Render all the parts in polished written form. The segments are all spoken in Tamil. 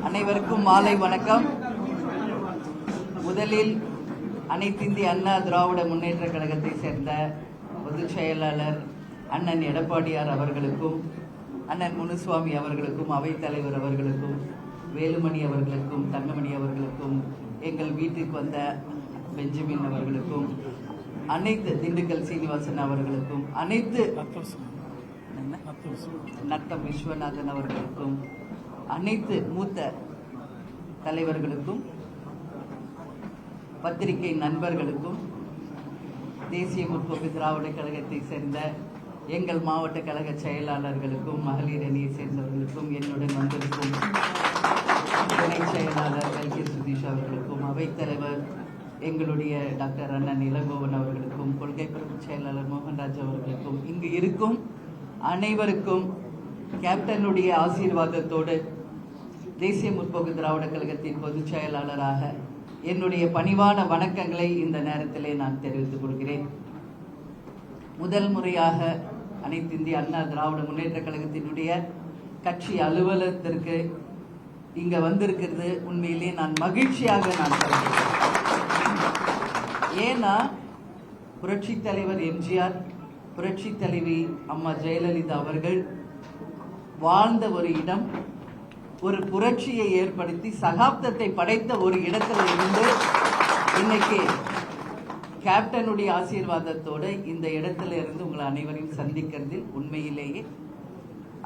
அனைவருக்கும் மாலை வணக்கம். முதலில் அனைத்திந்திய அண்ணா திராவிட முன்னேற்ற கழகத்தை சேர்ந்த பொதுச் செயலாளர் அண்ணன் எடப்பாடியார் அவர்களுக்கும், அண்ணன் முனுசுவாமி அவர்களுக்கும், அவைத்தலைவர் அவர்களுக்கும், வேலுமணி அவர்களுக்கும், தங்கமணி அவர்களுக்கும், எங்கள் வீட்டுக்கு வந்த பெஞ்சமின் அவர்களுக்கும், அனைத்து திண்டுக்கல் சீனிவாசன் அவர்களுக்கும், அனைத்து நத்தம் விஸ்வநாதன் அவர்களுக்கும், அனைத்து மூத்த தலைவர்களுக்கும், பத்திரிகை நண்பர்களுக்கும், தேசிய முற்போக்கு திராவிட கழகத்தை சேர்ந்த எங்கள் மாவட்ட கழக செயலாளர்களுக்கும், மகளிர் அணியை சேர்ந்தவர்களுக்கும், என்னுடன் வந்திருக்கும் துணை செயலாளர் எல்கே சுதீஷ் அவர்களுக்கும், அவைத்தலைவர் எங்களுடைய டாக்டர் அண்ணன் இளங்கோவன் அவர்களுக்கும், கொள்கை பரப்பு செயலாளர் மோகன்ராஜ் அவர்களுக்கும், இங்கு இருக்கும் அனைவருக்கும் கேப்டனுடைய ஆசீர்வாதத்தோடு தேசிய முற்போக்கு திராவிட கழகத்தின் பொதுச் செயலாளராக என்னுடைய பணிவான வணக்கங்களை இந்த நேரத்திலே நான் தெரிவித்துக் கொள்கிறேன். முதல் முறையாக அனைத்து இந்திய அண்ணா திராவிட முன்னேற்ற கழகத்தினுடைய கட்சி அலுவலகத்திற்கு இங்க வந்திருக்கிறது உண்மையிலே நான் மகிழ்ச்சியாக நான் சொல்கிறேன். ஏன்னா புரட்சி தலைவர் எம்ஜிஆர், புரட்சி தலைவி அம்மா ஜெயலலிதா அவர்கள் வாழ்ந்த ஒரு இடம், ஒரு புரட்சியை ஏற்படுத்தி சகாப்தத்தை படைத்த ஒரு இடத்துல இருந்து இன்னைக்கு கேப்டனுடைய ஆசீர்வாதத்தோடு இந்த இடத்துல இருந்து உங்களை அனைவரையும் சந்திக்கிறதில் உண்மையிலேயே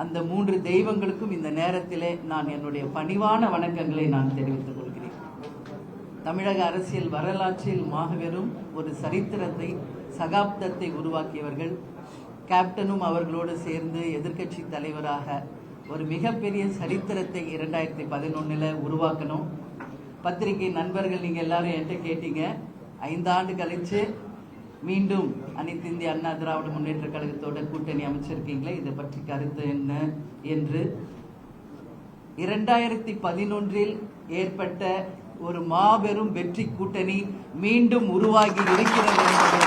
அந்த 3 தெய்வங்களுக்கும் இந்த நேரத்திலே நான் என்னுடைய பணிவான வணக்கங்களை நான் தெரிவித்துக் கொள்கிறேன். தமிழக அரசியல் வரலாற்றில் மாபெரும் ஒரு சரித்திரத்தை, சகாப்தத்தை உருவாக்கியவர்கள். கேப்டனும் அவர்களோடு சேர்ந்து எதிர்க்கட்சி தலைவராக ஒரு மிகப்பெரிய சரித்திரத்தை 2011 உருவாக்கணும். பத்திரிகை நண்பர்கள் நீங்க எல்லாரும் என்கிட்ட கேட்டீங்க, 5 ஆண்டு கழிச்சு மீண்டும் அனைத்து இந்திய அண்ணா திராவிட முன்னேற்ற கழகத்தோட கூட்டணி அமைச்சிருக்கீங்களே, இதை பற்றி கருத்து என்ன என்று. 2011 ஏற்பட்ட ஒரு மாபெரும் வெற்றி கூட்டணி மீண்டும் உருவாகி இருக்கிறது என்பதை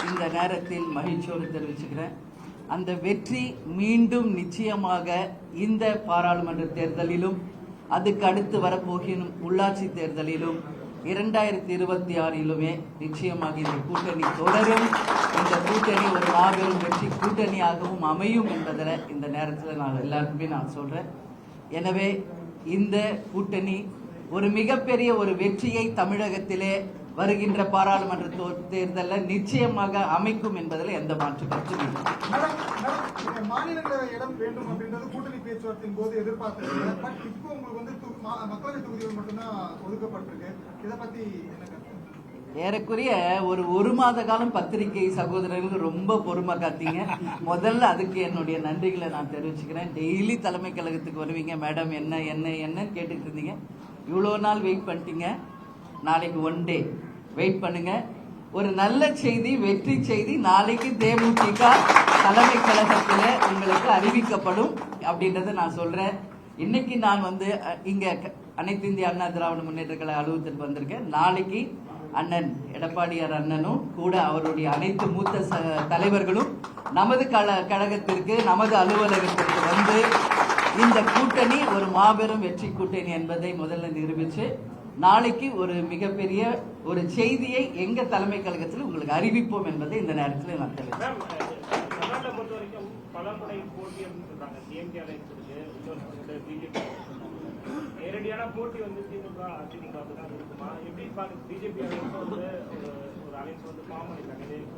இந்த நேரத்தில் மகிழ்ச்சியோடு தெரிவிச்சுக்கிறேன். அந்த வெற்றி மீண்டும் நிச்சயமாக இந்த பாராளுமன்ற தேர்தலிலும், அதுக்கு அடுத்து வரப்போகிற உள்ளாட்சி தேர்தலிலும், 2026 நிச்சயமாக இந்த கூட்டணி தொடரும். இந்த கூட்டணி ஒரு மாபெரும் வெற்றி கூட்டணியாகவும் அமையும் என்பதில் இந்த நேரத்தில் நான் எல்லாருக்குமே நான் சொல்றேன். எனவே இந்த கூட்டணி ஒரு மிகப்பெரிய ஒரு வெற்றியை தமிழகத்திலே வருகின்ற பாராளுமன்ற தேர்தலில் நிச்சயமாக அமைக்கும் என்பதில் எந்த மாற்று கருத்தும் இல்லை. மாநிலங்களவை இடம் வேண்டும் அப்படின்றது கூட்டணி பேச்சுவார்த்தையின் போது எதிர்பார்த்தது. இப்போ உங்களுக்கு வந்து மக்களவை தொகுதிகள் மட்டும்தான் ஒதுக்கப்பட்டிருக்கு. இதை பத்தி என்ன கருத்து? ஏறக்குறைய ஒரு மாத காலம் பத்திரிகை சகோதரர்கள் ரொம்ப பொறுமை காத்தீங்க. முதல்ல அதுக்கு என்னுடைய நன்றிகளை நான் தெரிவிச்சுக்கிறேன். டெய்லி தலைமை கழகத்துக்கு வருவீங்க, மேடம் என்ன என்ன என்ன கேட்டுட்டு இருந்தீங்க. இவ்வளோ நாள் வெயிட் பண்ணிட்டீங்க. நாளைக்கு 1 டே வெயிட் பண்ணுங்க. ஒரு நல்ல செய்தி, வெற்றி செய்தி நாளைக்கு தேமுதிக தலைமை கழகத்தில் உங்களுக்கு அறிவிக்கப்படும் அப்படின்றத நான் சொல்றேன். இன்னைக்கு நான் வந்து இங்க அனைத்து இந்திய அண்ணா திராவிட முன்னேற்ற கழக அலுவலகத்துக்கு வந்திருக்கேன். நாளைக்கு அண்ணன் எடப்பாடியார் அண்ணனும் கூட அவருடைய அனைத்து மூத்த தலைவர்களும் நமது கழகத்திற்கு, நமது அலுவலகத்திற்கு வந்து இந்த கூட்டணி ஒரு மாபெரும் வெற்றி கூட்டணி என்பதை முதல்ல நிரூபிச்சு நாளைக்கு ஒரு மிகப்பெரிய ஒரு செய்தியை எங்க தலைமை கழகத்தில் உங்களுக்கு அறிவிப்போம் என்பதை இந்த நேரத்தில் நான் தெரிவிக்கிறேன். நேரடியான போட்டி வந்து திமுக அதிமுக தான் இருக்குமா? எப்படி பிஜேபி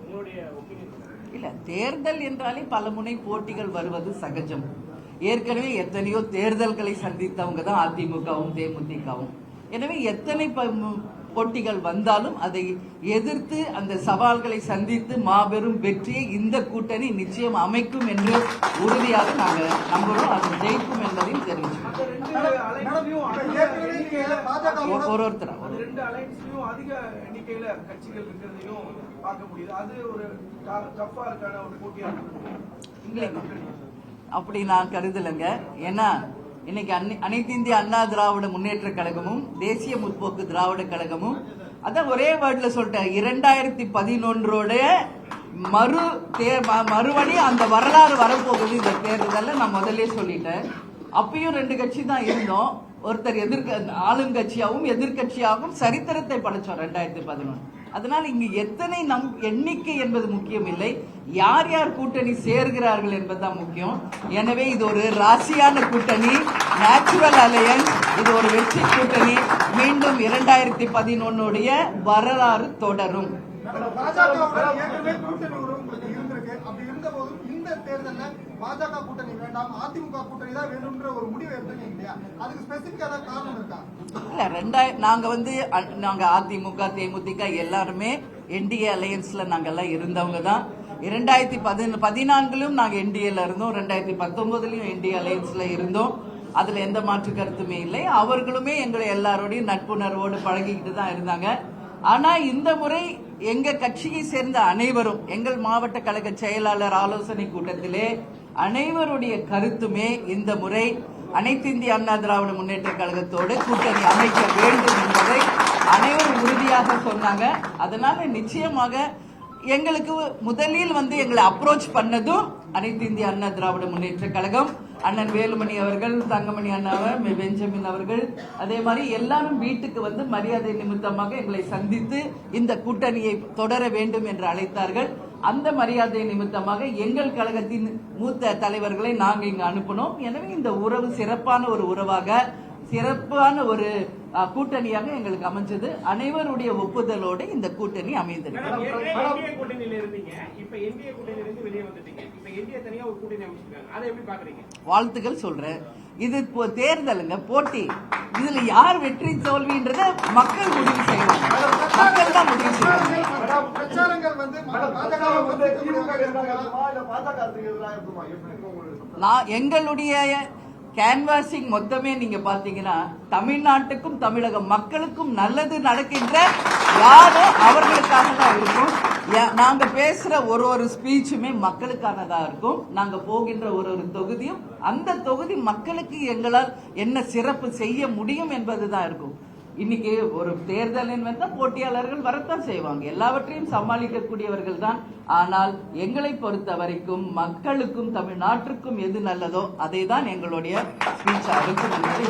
உங்களுடைய ஒப்பீனியன்? இல்ல, தேர்தல் என்றாலே பல முனை போட்டிகள் வருவது சகஜம். ஏற்கனவே எத்தனையோ தேர்தல்களை சந்தித்தவங்க தான் அதிமுகவும் தேமுதிகவும். எனவே எத்தனை போட்டிகள் வந்தாலும் அதை எதிர்த்து அந்த சவால்களை சந்தித்து மாபெரும் வெற்றியை இந்த கூட்டணி நிச்சயம் அமைக்கும் என்று உறுதியாக நாங்கள் நம்புறோம். அது ஜெயிக்கும் என்பதையும் தெரிவிச்சோம். அப்படி நான் கருதலைங்க. ஏன்னா இன்னைக்கு அனைத்து இந்திய அண்ணா திராவிட முன்னேற்ற கழகமும் தேசிய முற்போக்கு திராவிட கழகமும் அதான் ஒரே வேர்ட்ல சொல்லிட்டேன். 2011 மறுபடியும் அந்த வரலாறு வரப்போகுது இந்த தேர்தலில். நான் முதல்ல சொல்லிட்டேன். அப்பயும் 2 கட்சி தான் இருந்தோம். ஒருத்தர் ஆளுங்கட்சியாகவும் எதிர்கட்சியாகவும் சரித்திரத்தை படைச்சோம் 2011. அதனால இங்கு எத்தனை எண்ணிக்கை என்பது முக்கியம் இல்லை, யார் யார் கூட்டணி சேர்கிறார்கள் என்பதுதான் முக்கியம். எனவே இது ஒரு ராசியான கூட்டணி, நேச்சுரல் அலையன்ஸ், இது ஒரு வெற்றி கூட்டணி. மீண்டும் 2011 வரலாறு தொடரும். பாஜகவுடன் ஏற்கனவே கூட்டணி உறவு உங்களுக்கு இருந்திருக்கு. அப்படி இருந்த போதும் இந்த தேர்தலில் பாஜக கூட்டணி வேண்டாம், அதிமுக கூட்டணி தான் வேணும்ன்ற ஒரு முடிவு எடுத்துருக்கீங்க இல்லையா? அதுக்கு ஸ்பெசிபிக்கா ஏதாவது காரணம் இருக்கா? இல்ல, நாங்க அதிமுக தேமுதிக எல்லாருமே என்டிஏ அலையன்ஸ்ல நாங்கெல்லாம் இருந்தவங்க தான். 2014 நாங்க என்டிஏல இருந்தோம், 2019 என்டிஏ அலையன்ஸ்ல இருந்தோம். அதுல எந்த மாற்று கருத்துமே இல்லை. அவர்களுமே எங்களை எல்லாரோடையும் நட்புணர்வோடு பழகிக்கிட்டு தான் இருந்தாங்க. ஆனா இந்த முறை எங்க கட்சியை சேர்ந்த அனைவரும், எங்கள் மாவட்ட கழக செயலாளர் ஆலோசனை கூட்டத்திலே அனைவருடைய கருத்துமே இந்த முறை அனைத்து இந்திய அண்ணா திராவிட முன்னேற்ற கழகத்தோடு கூட்டணி அமைக்க வேண்டும் என்பதை அனைவரும் உறுதியாக சொன்னாங்க. அதனால நிச்சயமாக எங்களுக்கு முதலில் எங்களை அப்ரோச் பண்ணதும் அனைத்து இந்திய அண்ணா திராவிட முன்னேற்ற கழகம், அண்ணன் வேலுமணி அவர்கள், தங்கமணி அண்ணாவர், பெஞ்சமின் அவர்கள், அதே மாதிரி எல்லாரும் வீட்டுக்கு மரியாதை நிமித்தமாக எங்களை சந்தித்து இந்த கூட்டணியை தொடர வேண்டும் என்று அழைத்தார்கள். அந்த மரியாதை நிமித்தமாக எங்கள் கழகத்தின் மூத்த தலைவர்களை நாங்கள் இங்கு அனுப்பினோம். எனவே இந்த உறவு சிறப்பான ஒரு உறவாக, சிறப்பான ஒரு கூட்டணியாக எங்களுக்கு அமைஞ்சது. அனைவருடைய ஒப்புதலோடு இந்த கூட்டணி அமைந்தது. வாழ்த்துக்கள் சொல்றேன். இது தேர்தலுங்க, போட்டி. இதுல யார் வெற்றி தோல்வின்றத மக்கள் முடிவு செய்யணும். மக்கள் தான் முடிவு செய்யணும். பிரச்சாரங்கள் எங்களுடைய கேன்வாசிங் மொத்தமே நீங்க பாத்தீங்கன்னா தமிழ்நாட்டுக்கும் தமிழக மக்களுக்கும் நல்லது நடக்கின்ற யாரோ அவர்களுக்காக தான் இருக்கும். நாங்க பேசுற ஒரு ஸ்பீச்சுமே மக்களுக்கானதா இருக்கும். நாங்க போகின்ற ஒரு தொகுதியும் அந்த தொகுதி மக்களுக்கு எங்களால் என்ன சிறப்பு செய்ய முடியும் என்பதுதான் இருக்கும். இன்னைக்கு ஒரு தேர்தல் போட்டியாளர்கள் வரத்தான் செய்வாங்க, எல்லாவற்றையும் சமாளிக்கக்கூடியவர்கள் தான். ஆனால் எங்களை பொறுத்த வரைக்கும் மக்களுக்கும் தமிழ்நாட்டிற்கும் எது நல்லதோ அதை தான் எங்களுடைய ஸ்பீச்சா இருக்கும் என்பதை